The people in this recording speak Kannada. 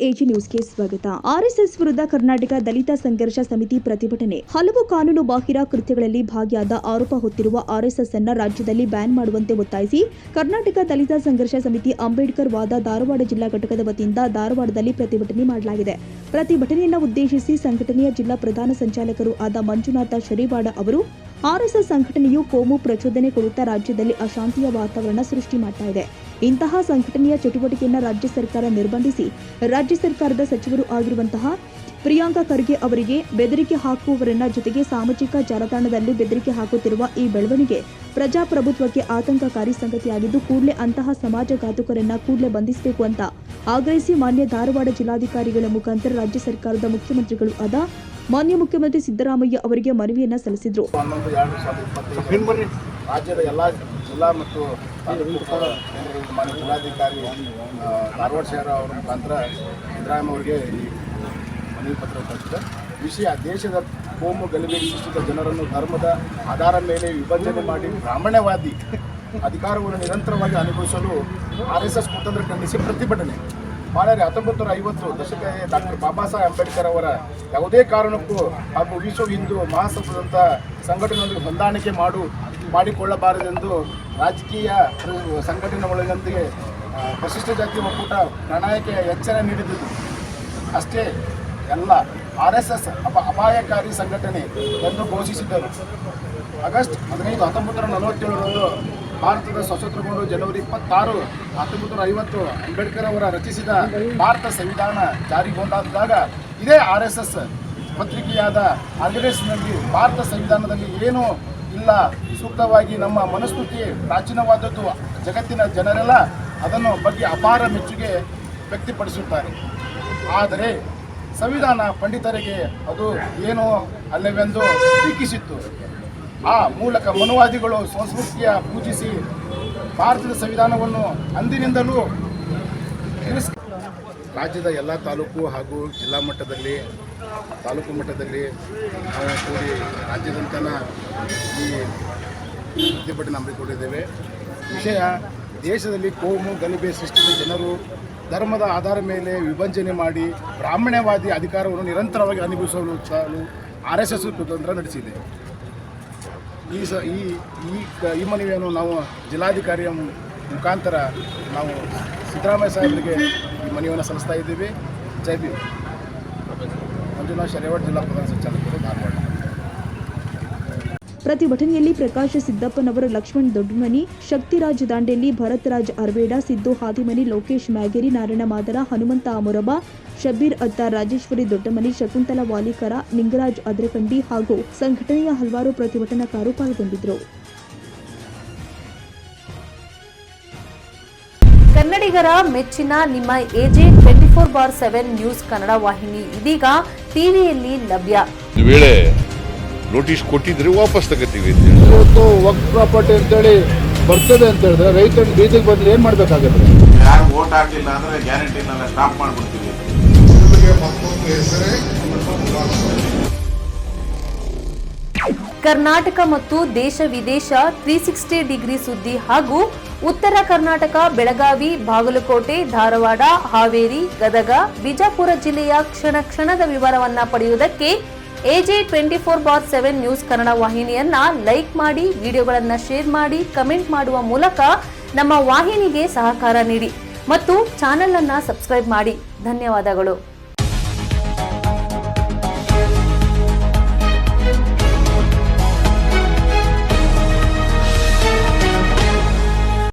ಎಜಿ ನ್ಯೂಸ್ಗೆ ಸ್ವಾಗತ. ಆರ್ಎಸ್ಎಸ್ ವಿರುದ್ಧ ಕರ್ನಾಟಕ ದಲಿತ ಸಂಘರ್ಷ ಸಮಿತಿ ಪ್ರತಿಭಟನೆ. ಹಲವು ಕಾನೂನು ಬಾಹಿರ ಕೃತ್ಯಗಳಲ್ಲಿ ಭಾಗಿಯಾದ ಆರೋಪ ಹೊತ್ತಿರುವ ಆರ್ಎಸ್ಎಸ್ ಅನ್ನು ರಾಜ್ಯದಲ್ಲಿ ಬ್ಯಾನ್ ಮಾಡುವಂತೆ ಒತ್ತಾಯಿಸಿ ಕರ್ನಾಟಕ ದಲಿತ ಸಂಘರ್ಷ ಸಮಿತಿ ಅಂಬೇಡ್ಕರ್ ವಾದ ಧಾರವಾಡ ಜಿಲ್ಲಾ ಘಟಕದ ವತಿಯಿಂದ ಧಾರವಾಡದಲ್ಲಿ ಪ್ರತಿಭಟನೆ ಮಾಡಲಾಗಿದೆ. ಪ್ರತಿಭಟನೆಯನ್ನು ಉದ್ದೇಶಿಸಿ ಸಂಘಟನೆಯ ಜಿಲ್ಲಾ ಪ್ರಧಾನ ಸಂಚಾಲಕರು ಆದ ಮಂಜುನಾಥ ಶರೀವಾಡ ಅವರು ಆರ್ಎಸ್ಎಸ್ ಸಂಘಟನೆಯು ಕೋಮು ಪ್ರಚೋದನೆ ಕೊಡುತ್ತಾ ರಾಜ್ಯದಲ್ಲಿ ಅಶಾಂತಿಯ ವಾತಾವರಣ ಸೃಷ್ಟಿ ಮಾಡ್ತಾ ಇದೆ. ಇಂತಹ ಸಂಘಟನೆಯ ಚಟುವಟಿಕೆಯನ್ನು ರಾಜ್ಯ ಸರ್ಕಾರ ನಿರ್ಬಂಧಿಸಿ ರಾಜ್ಯ ಸರ್ಕಾರದ ಸಚಿವರು ಆಗಿರುವಂತಹ ಪ್ರಿಯಾಂಕಾ ಖರ್ಗೆ ಅವರಿಗೆ ಬೆದರಿಕೆ ಹಾಕುವವರನ್ನ ಜೊತೆಗೆ ಸಾಮಾಜಿಕ ಜಾಲತಾಣದಲ್ಲೂ ಬೆದರಿಕೆ ಹಾಕುತ್ತಿರುವ ಈ ಬೆಳವಣಿಗೆ ಪ್ರಜಾಪ್ರಭುತ್ವಕ್ಕೆ ಆತಂಕಕಾರಿ ಸಂಗತಿಯಾಗಿದ್ದು ಕೂಡಲೇ ಅಂತಹ ಸಮಾಜಘಾತುಕರನ್ನ ಕೂಡಲೇ ಬಂಧಿಸಬೇಕು ಅಂತ ಆಗ್ರಹಿಸಿ ಮಾನ್ಯ ಧಾರವಾಡ ಜಿಲ್ಲಾಧಿಕಾರಿಗಳ ಮುಖಾಂತರ ರಾಜ್ಯ ಸರ್ಕಾರದ ಮುಖ್ಯಮಂತ್ರಿಗಳು ಆದ ಮಾನ್ಯ ಮುಖ್ಯಮಂತ್ರಿ ಸಿದ್ದರಾಮಯ್ಯ ಅವರಿಗೆ ಮನವಿಯನ್ನ ಸಲ್ಲಿಸಿದರು. ರಾಜ್ಯದ ಎಲ್ಲ ಜಿಲ್ಲಾ ಮತ್ತು ಮಾನ್ಯ ಜಿಲ್ಲಾಧಿಕಾರಿ ಧಾರವಾಡ ಶಹರ ಅವರ ಮುಖಾಂತರ ಸಿದ್ದರಾಮಯ್ಯ ಅವರಿಗೆ ಮನವಿ ಪತ್ರ ಕಳಿಸಿದೆ. ವಿಷಯ ದೇಶದ ಕೋಮು ಗಲಭೆ ಸೃಷ್ಟಿಸಿದ ಜನರನ್ನು ಧರ್ಮದ ಆಧಾರದ ಮೇಲೆ ವಿಭಜನೆ ಮಾಡಿ ಬ್ರಾಹ್ಮಣ್ಯವಾದಿ ಅಧಿಕಾರವನ್ನು ನಿರಂತರವಾಗಿ ಅನುಭವಿಸಲು ಆರ್ಎಸ್ಎಸ್ ಕುತಂತ್ರ ಖಂಡಿಸಿ ಪ್ರತಿಭಟನೆ ಮಾಡಿದರೆ 1950 ದಶಕ ಡಾಕ್ಟರ್ ಬಾಬಾ ಸಾಹೇಬ್ ಅಂಬೇಡ್ಕರ್ ಅವರ ಯಾವುದೇ ಕಾರಣಕ್ಕೂ ಹಾಗೂ ವಿಶ್ವ ಹಿಂದೂ ಮಹಾಸಭಾದಂಥ ಸಂಘಟನೆಯೊಂದಿಗೆ ಹೊಂದಾಣಿಕೆ ಮಾಡಿಕೊಳ್ಳಬಾರದೆಂದು ರಾಜಕೀಯ ಸಂಘಟನೆಗಳೊಂದಿಗೆ ಪರಿಶಿಷ್ಟ ಜಾತಿ ಒಕ್ಕೂಟ ಪ್ರಣಾಳಿಕೆ ಎಚ್ಚರ ನೀಡಿದ್ದು ಅಷ್ಟೇ ಎಲ್ಲ ಆರ್ಎಸ್ಎಸ್ ಅಪಾಯಕಾರಿ ಸಂಘಟನೆ ಎಂದು ಘೋಷಿಸಿದ್ದರು. ಆಗಸ್ಟ್ 15, 1947ರಂದು ಭಾರತದ ಸ್ವತಂತ್ರಗೊಂಡು ಜನವರಿ 26, 1950 ಅಂಬೇಡ್ಕರ್ ಅವರ ರಚಿಸಿದ ಭಾರತ ಸಂವಿಧಾನ ಜಾರಿಗೊಂಡಾದಾಗ ಇದೇ ಆರ್ಎಸ್ಎಸ್ ಪತ್ರಿಕೆಯಾದ ಆರ್ಗನೈಸ್ನಲ್ಲಿ ಭಾರತ ಸಂವಿಧಾನದಲ್ಲಿ ಏನೂ ಇಲ್ಲ, ಸೂಕ್ತವಾಗಿ ನಮ್ಮ ಮನಸ್ಥಿತಿ ಪ್ರಾಚೀನವಾದದ್ದು, ಜಗತ್ತಿನ ಜನರೆಲ್ಲ ಅದನ್ನು ಬಗ್ಗೆ ಅಪಾರ ಮೆಚ್ಚುಗೆ ವ್ಯಕ್ತಪಡಿಸುತ್ತಾರೆ. ಆದರೆ ಸಂವಿಧಾನ ಪಂಡಿತರಿಗೆ ಅದು ಏನೋ ಅಲ್ಲವೆಂದು ಟೀಕಿಸಿತ್ತು. ಆ ಮೂಲಕ ಮನುವಾದಿಗಳು ಸಂಸ್ಕೃತಿಯ ಪೂಜಿಸಿ ಭಾರತದ ಸಂವಿಧಾನವನ್ನು ಅಂದಿನಿಂದಲೂ ರಾಜ್ಯದ ಎಲ್ಲ ತಾಲೂಕು ಹಾಗೂ ಜಿಲ್ಲಾ ಮಟ್ಟದಲ್ಲಿ ತಾಲೂಕು ಮಟ್ಟದಲ್ಲಿ ನಾವು ಕೂಡಿ ರಾಜ್ಯದಂತನ ಈ ಪ್ರತಿಭಟನೆ ಹಮ್ಮಿಕೊಂಡಿದ್ದೇವೆ. ವಿಷಯ ದೇಶದಲ್ಲಿ ಕೋಮು ಗಲಭೆ ಸೃಷ್ಟಿಸಿದ ಜನರು ಧರ್ಮದ ಆಧಾರದ ಮೇಲೆ ವಿಭಜನೆ ಮಾಡಿ ಬ್ರಾಹ್ಮಣ್ಯವಾದಿ ಅಧಿಕಾರವನ್ನು ನಿರಂತರವಾಗಿ ಅನುಭವಿಸಲು ಆರ್ಎಸ್ಎಸ್ ಕುತಂತ್ರ ನಡೆಸಿದೆ. ಈ ಮನವಿಯನ್ನು ನಾವು ಜಿಲ್ಲಾಧಿಕಾರಿಯ ಮುಖಾಂತರ ನಾವು ಸಿದ್ದರಾಮಯ್ಯ ಸಾಹೇಬರಿಗೆ ಈ ಮನವಿಯನ್ನು ಸಲ್ಲಿಸ್ತಾ ಇದ್ದೀವಿ. ಜೈ ಭೀಮ್. ಮಂಜುನಾಥ್ ಶರೀವಾಡ, ಜಿಲ್ಲಾ ಪ್ರಧಾನ ಸಂಚಾಲಕರು, ಧಾರವಾಡ. ಪ್ರತಿಭಟನೆಯಲ್ಲಿ ಪ್ರಕಾಶ್ ಸಿದ್ದಪ್ಪನವರ, ಲಕ್ಷ್ಮಣ್ ದೊಡ್ಡಮನಿ, ಶಕ್ತಿರಾಜ್ ದಾಂಡೇಲಿ, ಭರತ್ ರಾಜ್ ಅರ್ಬೇಡ, ಸಿದ್ದು ಹಾದಿಮನಿ, ಲೋಕೇಶ್ ಮ್ಯಾಗೇರಿ, ನಾರಾಯಣ ಮಾದರ, ಹನುಮಂತ ಅಮೊರಬ, ಶಬೀರ್ ಅತ್ತಾರ್, ರಾಜೇಶ್ವರಿ ದೊಡ್ಡಮನಿ, ಶಕುಂತಲಾ ವಾಲಿಕರ, ನಿಂಗರಾಜ್ ಅದ್ರಕಂಡಿ ಹಾಗೂ ಸಂಘಟನೆಯ ಹಲವಾರು ಪ್ರತಿಭಟನಾಕಾರರು ಪಾಲ್ಗೊಂಡಿದ್ದರು. ಕನ್ನಡಿಗರ ಮೆಚ್ಚಿನ ನಿಮ್ಮ ಎಜೆ 24/7 ನ್ಯೂಸ್ ಕನ್ನಡ ವಾಹಿನಿ ಇದೀಗ ಟಿವಿಯಲ್ಲಿ ಲಭ್ಯ. ವೇಳೆ ನೋಟಿಸ್ ಕೊಟ್ಟಿದ್ರೆ ವಾಪಸ್ ತಗೋತೀವಿ. ಇವತ್ತು ವಕ್ಫ್ ಪ್ರಾಪರ್ಟಿ ಅಂತೇಳಿ ಬರ್ತದೆ ಅಂತ ಹೇಳಿದ್ರೆ ರೈತರು ಬೀದಿಗೆ ಬಂದ್ರೆ ಏನ್ ಮಾಡ್ಬೇಕಾಗುತ್ತೆ? ಯಾರು ವೋಟ್ ಹಾಕಿಲ್ಲ ಅಂದ್ರೆ ಗ್ಯಾರಂಟಿನೆಲ್ಲ ಸ್ಟಾಪ್ ಮಾಡ್ಬಿಡ್ತೀವಿ. ಕರ್ನಾಟಕ ಮತ್ತು ದೇಶ ವಿದೇಶ 360 ಡಿಗ್ರಿ ಸುದ್ದಿ ಹಾಗೂ ಉತ್ತರ ಕರ್ನಾಟಕ, ಬೆಳಗಾವಿ, ಬಾಗಲಕೋಟೆ, ಧಾರವಾಡ, ಹಾವೇರಿ, ಗದಗ, ಬಿಜಾಪುರ ಜಿಲ್ಲೆಯ ಕ್ಷಣ ಕ್ಷಣದ ವಿವರವನ್ನ ಪಡೆಯುವುದಕ್ಕೆ ಎಜೆ 24/7 ನ್ಯೂಸ್ ಕನ್ನಡ ವಾಹಿನಿಯನ್ನ ಲೈಕ್ ಮಾಡಿ, ವಿಡಿಯೋಗಳನ್ನ ಶೇರ್ ಮಾಡಿ, ಕಮೆಂಟ್ ಮಾಡುವ ಮೂಲಕ ನಮ್ಮ ವಾಹಿನಿಗೆ ಸಹಕಾರ ನೀಡಿ ಮತ್ತು ಚಾನೆಲ್ ಅನ್ನ ಸಬ್ಸ್ಕ್ರೈಬ್ ಮಾಡಿ. ಧನ್ಯವಾದಗಳು.